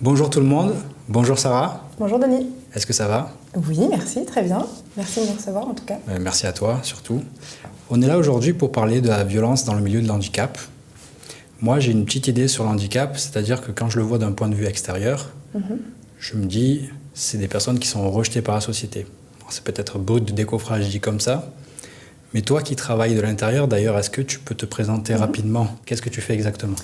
Bonjour tout le monde, bonjour Sarah. Bonjour Denis. Est-ce que ça va? Oui, merci, très bien. Merci de me recevoir en tout cas. Merci à toi surtout. On est là aujourd'hui pour parler de la violence dans le milieu de l'handicap. Moi j'ai une petite idée sur le handicap, c'est-à-dire que quand je le vois d'un point de vue extérieur, je me dis c'est des personnes qui sont rejetées par la société. Alors, c'est peut-être brut de décoffrage dit comme ça, mais toi qui travailles de l'intérieur d'ailleurs, est-ce que tu peux te présenter rapidement? Qu'est-ce que tu fais exactement?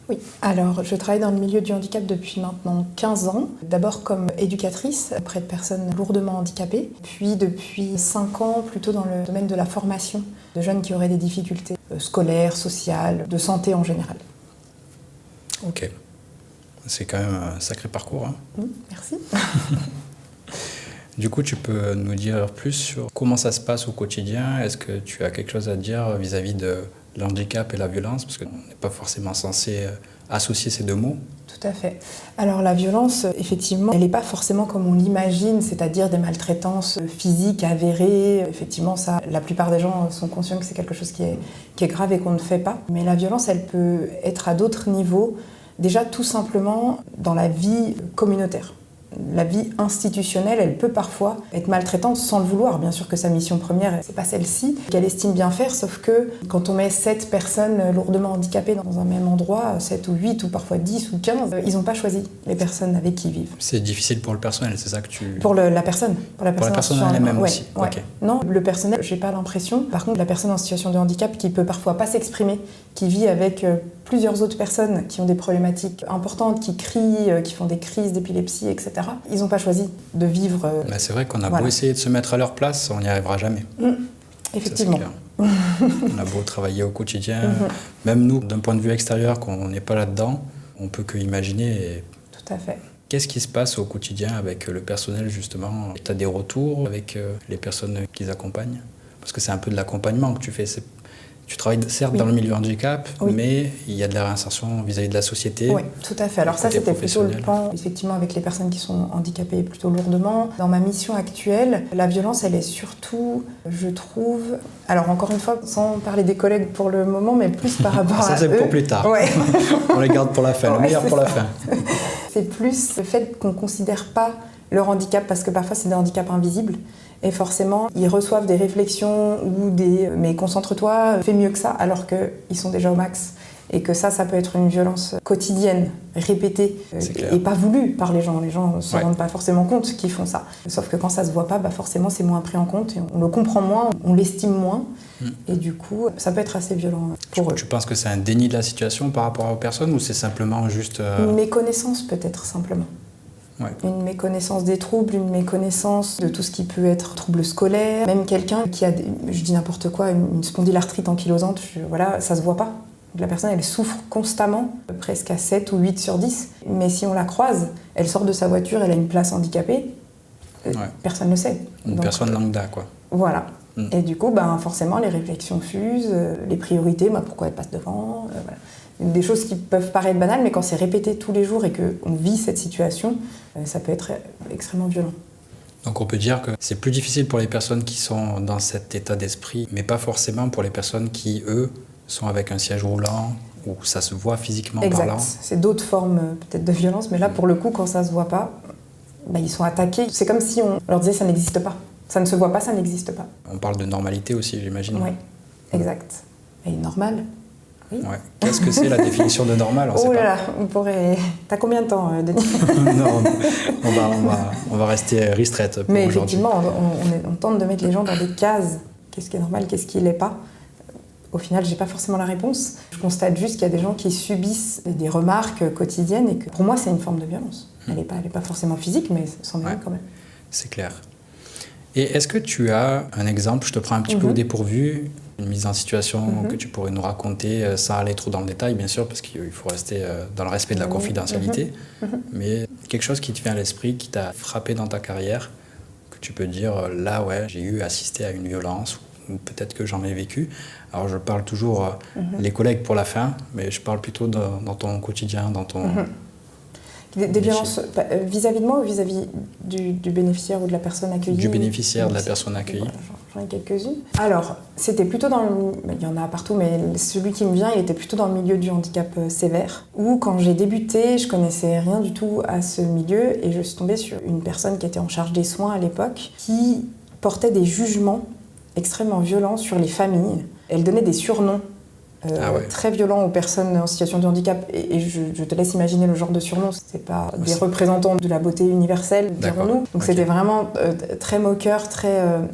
Oui, alors je travaille dans le milieu du handicap depuis maintenant 15 ans. D'abord comme éducatrice auprès de personnes lourdement handicapées, puis depuis 5 ans plutôt dans le domaine de la formation de jeunes qui auraient des difficultés scolaires, sociales, de santé en général. Ok, c'est quand même un sacré parcours. Hein. Merci. Du coup, tu peux nous dire plus sur comment ça se passe au quotidien? Est-ce que tu as quelque chose à dire vis-à-vis de l'handicap et la violence? Parce qu'on n'est pas forcément censé associer ces deux mots. Tout à fait. Alors la violence, effectivement, elle n'est pas forcément comme on l'imagine, c'est-à-dire des maltraitances physiques avérées. Effectivement, ça, la plupart des gens sont conscients que c'est quelque chose qui est grave et qu'on ne fait pas. Mais la violence, elle peut être à d'autres niveaux. Déjà, tout simplement, dans la vie communautaire. La vie institutionnelle, elle peut parfois être maltraitante sans le vouloir. Bien sûr que sa mission première, c'est pas celle-ci, qu'elle estime bien faire, sauf que quand on met 7 personnes lourdement handicapées dans un même endroit, 7 ou 8 ou parfois 10 ou 15, ils n'ont pas choisi les personnes avec qui ils vivent. C'est difficile pour le personnel, c'est ça que tu... Pour la personne. Pour la personne elle-même ouais, aussi. Ouais. Okay. Non, le personnel, j'ai pas l'impression. Par contre, la personne en situation de handicap qui peut parfois pas s'exprimer, qui vit avec plusieurs autres personnes qui ont des problématiques importantes, qui crient, qui font des crises d'épilepsie, etc. Ils n'ont pas choisi de vivre... Mais c'est vrai qu'on a beau essayer de se mettre à leur place, on n'y arrivera jamais. Effectivement. Ça, on a beau travailler au quotidien, même nous, d'un point de vue extérieur, qu'on n'est pas là-dedans, on peut que imaginer. Et... Tout à fait. Qu'est-ce qui se passe au quotidien avec le personnel, justement? Tu as des retours avec les personnes qui accompagnent? Parce que c'est un peu de l'accompagnement que tu fais. Tu travailles certes dans le milieu handicap, mais il y a de la réinsertion vis-à-vis de la société. Oui, tout à fait. Alors ça, c'était plutôt le pan, effectivement, avec les personnes qui sont handicapées plutôt lourdement. Dans ma mission actuelle, la violence, elle est surtout, je trouve... Alors encore une fois, sans parler des collègues pour le moment, mais plus par rapport à eux. Ça, c'est pour plus tard. Ouais. On les garde pour la fin, le meilleur pour la fin. C'est plus le fait qu'on ne considère pas leur handicap, parce que parfois, c'est des handicaps invisibles. Et forcément, ils reçoivent des réflexions ou des « mais concentre-toi, fais mieux que ça », alors qu'ils sont déjà au max. Et que ça peut être une violence quotidienne, répétée, et pas voulue par les gens. Les gens ne se rendent pas forcément compte qu'ils font ça. Sauf que quand ça ne se voit pas, forcément, c'est moins pris en compte. Et on le comprend moins, on l'estime moins. Et du coup, ça peut être assez violent pour eux. Tu penses que c'est un déni de la situation par rapport aux personnes ou c'est simplement juste... Une méconnaissance peut-être, simplement. Ouais. Une méconnaissance des troubles, une méconnaissance de tout ce qui peut être trouble scolaire. Même quelqu'un qui a, je dis n'importe quoi, une spondylarthrite ankylosante, voilà, ça se voit pas. La personne, elle souffre constamment, presque à 7 ou 8 sur 10. Mais si on la croise, elle sort de sa voiture, elle a une place handicapée, personne ne le sait. Une personne lambda, quoi. Voilà. Et du coup, forcément, les réflexions fusent, les priorités, pourquoi elle passe devant, voilà. Des choses qui peuvent paraître banales, mais quand c'est répété tous les jours et qu'on vit cette situation, ça peut être extrêmement violent. Donc on peut dire que c'est plus difficile pour les personnes qui sont dans cet état d'esprit, mais pas forcément pour les personnes qui, eux, sont avec un siège roulant, où ça se voit physiquement parlant. Exact. C'est d'autres formes peut-être de violence, mais là, pour le coup, quand ça se voit pas, ils sont attaqués. C'est comme si on leur disait « ça n'existe pas ». Ça ne se voit pas, ça n'existe pas. On parle de normalité aussi, j'imagine. Oui, exact. Et normal. Oui. Ouais. Qu'est-ce que c'est la définition de normal? Oh là là, on pourrait... T'as combien de temps, Denis? Non, on va rester restraight pour mais aujourd'hui. effectivement, on tente de mettre les gens dans des cases. Qu'est-ce qui est normal, qu'est-ce qui ne l'est pas? Au final, j'ai pas forcément la réponse. Je constate juste qu'il y a des gens qui subissent des remarques quotidiennes et que pour moi, c'est une forme de violence. Elle n'est pas forcément physique, mais c'en est une quand même. C'est clair. Et est-ce que tu as un exemple, je te prends un petit peu au dépourvu, une mise en situation que tu pourrais nous raconter sans aller trop dans le détail, bien sûr, parce qu'il faut rester dans le respect de la confidentialité, mais quelque chose qui te vient à l'esprit, qui t'a frappé dans ta carrière, que tu peux dire, là, j'ai eu assisté à une violence, ou peut-être que j'en ai vécu. Alors, je parle toujours les collègues pour la fin, mais je parle plutôt dans ton quotidien, dans ton... Des violences vis-à-vis de moi ou vis-à-vis du bénéficiaire ou de la personne accueillie? Du bénéficiaire, de la personne accueillie. Voilà, J'en ai quelques-unes. Alors, c'était plutôt il y en a partout, mais celui qui me vient, il était plutôt dans le milieu du handicap sévère, où quand j'ai débuté, je connaissais rien du tout à ce milieu, et je suis tombée sur une personne qui était en charge des soins à l'époque, qui portait des jugements extrêmement violents sur les familles. Elle donnait des surnoms très violents aux personnes en situation de handicap, et je te laisse imaginer le genre de surnom. C'est pas des représentants de la beauté universelle, dirons-nous. Donc c'était vraiment très moqueur,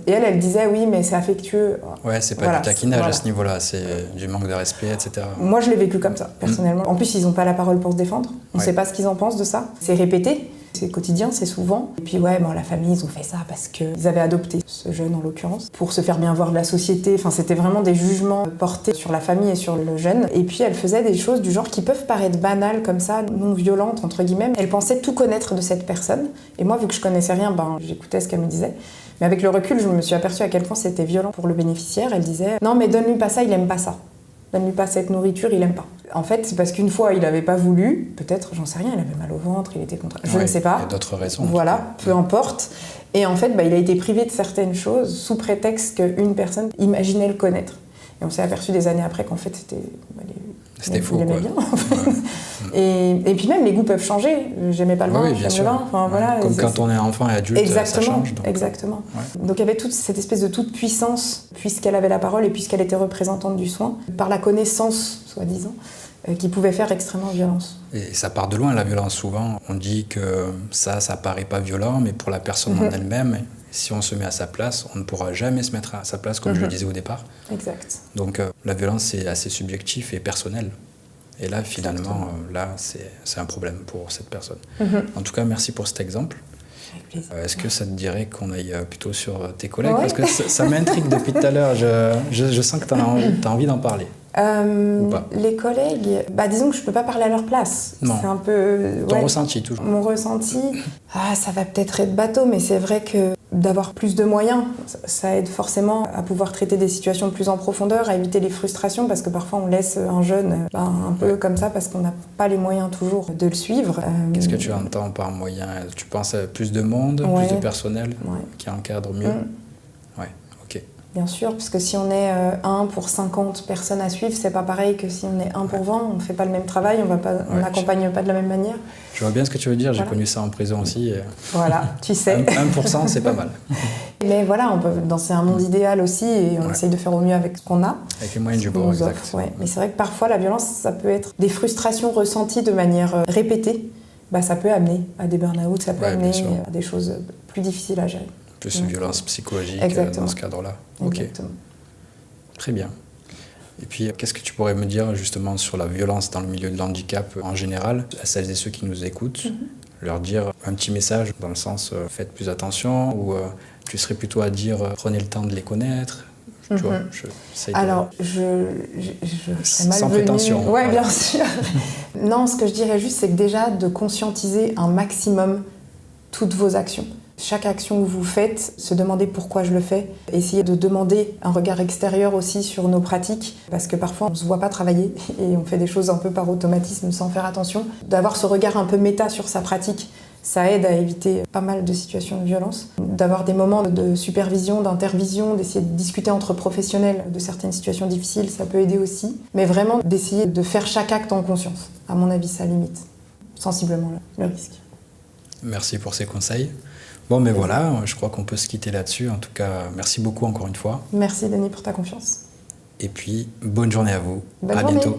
et elle disait oui, mais c'est affectueux. Ouais, c'est pas du taquinage à ce niveau-là, c'est du manque de respect, etc. Moi je l'ai vécu comme ça, personnellement. En plus, ils n'ont pas la parole pour se défendre. On ne sait pas ce qu'ils en pensent de ça. C'est répété. C'est quotidien, c'est souvent. Et puis la famille, ils ont fait ça parce qu'ils avaient adopté ce jeune, en l'occurrence, pour se faire bien voir de la société. Enfin, c'était vraiment des jugements portés sur la famille et sur le jeune. Et puis, elle faisait des choses du genre qui peuvent paraître banales comme ça, non violentes, entre guillemets. Elle pensait tout connaître de cette personne. Et moi, vu que je connaissais rien, j'écoutais ce qu'elle me disait. Mais avec le recul, je me suis aperçue à quel point c'était violent pour le bénéficiaire. Elle disait « Non, mais donne-lui pas ça, il aime pas ça. Donne-lui pas cette nourriture, il aime pas. » En fait, c'est parce qu'une fois, il n'avait pas voulu, peut-être, j'en sais rien, il avait mal au ventre, il était contraint, je ne sais pas. Il y a d'autres raisons. Voilà, peu importe. Et en fait, il a été privé de certaines choses sous prétexte qu'une personne imaginait le connaître. Et on s'est aperçu des années après qu'en fait, c'était faux, il aimait bien. En fait. Et puis même, les goûts peuvent changer. J'aimais pas le vin, j'aime le vin. Enfin, voilà, comme quand on est enfant et adulte, ça change. Donc, exactement. Donc il y avait toute cette espèce de toute puissance, puisqu'elle avait la parole et puisqu'elle était représentante du soin, par la connaissance, soi-disant, qui pouvait faire extrêmement violence. Et ça part de loin, la violence. Souvent, on dit que ça paraît pas violent, mais pour la personne en elle-même, si on se met à sa place, on ne pourra jamais se mettre à sa place, comme je le disais au départ. Exact. Donc la violence, c'est assez subjectif et personnel. Et là, finalement, c'est un problème pour cette personne. En tout cas, merci pour cet exemple. Avec plaisir. Est-ce que ça te dirait qu'on aille plutôt sur tes collègues ? Parce que ça m'intrigue depuis tout à l'heure. Je sens que tu as envie d'en parler. Les collègues, disons que je ne peux pas parler à leur place. Non. C'est un peu... Ton ressenti, toujours. Mon ressenti, ça va peut-être être bateau, mais c'est vrai que d'avoir plus de moyens, ça aide forcément à pouvoir traiter des situations plus en profondeur, à éviter les frustrations, parce que parfois on laisse un jeune un peu comme ça, parce qu'on n'a pas les moyens toujours de le suivre. Qu'est-ce que tu entends par moyen ? Tu penses à plus de monde, plus de personnel qui encadre mieux ? Ouais, ok. Bien sûr, parce que si on est 1 pour 50 personnes à suivre, c'est pas pareil que si on est 1 pour 20, on fait pas le même travail, on n'accompagne pas de la même manière. Je vois bien ce que tu veux dire, j'ai connu ça en prison aussi. Voilà, tu sais. 1%, c'est pas mal. Mais voilà, c'est un monde idéal aussi, et on essaye de faire au mieux avec ce qu'on a. Avec les moyens du bord, exact. Mais c'est vrai que parfois, la violence, ça peut être des frustrations ressenties de manière répétée. Ça peut amener à des burn-out, ça peut amener à des choses plus difficiles à gérer. Plus une violence psychologique dans ce cadre-là. Exactement. Très bien. Et puis, qu'est-ce que tu pourrais me dire justement sur la violence dans le milieu de l'handicap en général, à celles et ceux qui nous écoutent, leur dire un petit message dans le sens faites plus attention, ou tu serais plutôt à dire prenez le temps de les connaître. Tu vois, Alors, je serais sans prétention. Oui, bien sûr. Non, ce que je dirais juste, c'est que déjà de conscientiser un maximum toutes vos actions. Chaque action que vous faites, se demander pourquoi je le fais. Essayer de demander un regard extérieur aussi sur nos pratiques, parce que parfois on ne se voit pas travailler et on fait des choses un peu par automatisme sans faire attention. D'avoir ce regard un peu méta sur sa pratique, ça aide à éviter pas mal de situations de violence. D'avoir des moments de supervision, d'intervision, d'essayer de discuter entre professionnels de certaines situations difficiles, ça peut aider aussi. Mais vraiment d'essayer de faire chaque acte en conscience. À mon avis, ça limite sensiblement le risque. Merci pour ces conseils. Bon, mais voilà, je crois qu'on peut se quitter là-dessus. En tout cas, merci beaucoup encore une fois. Merci Denis pour ta confiance. Et puis, bonne journée à vous. Bonne journée. Bientôt.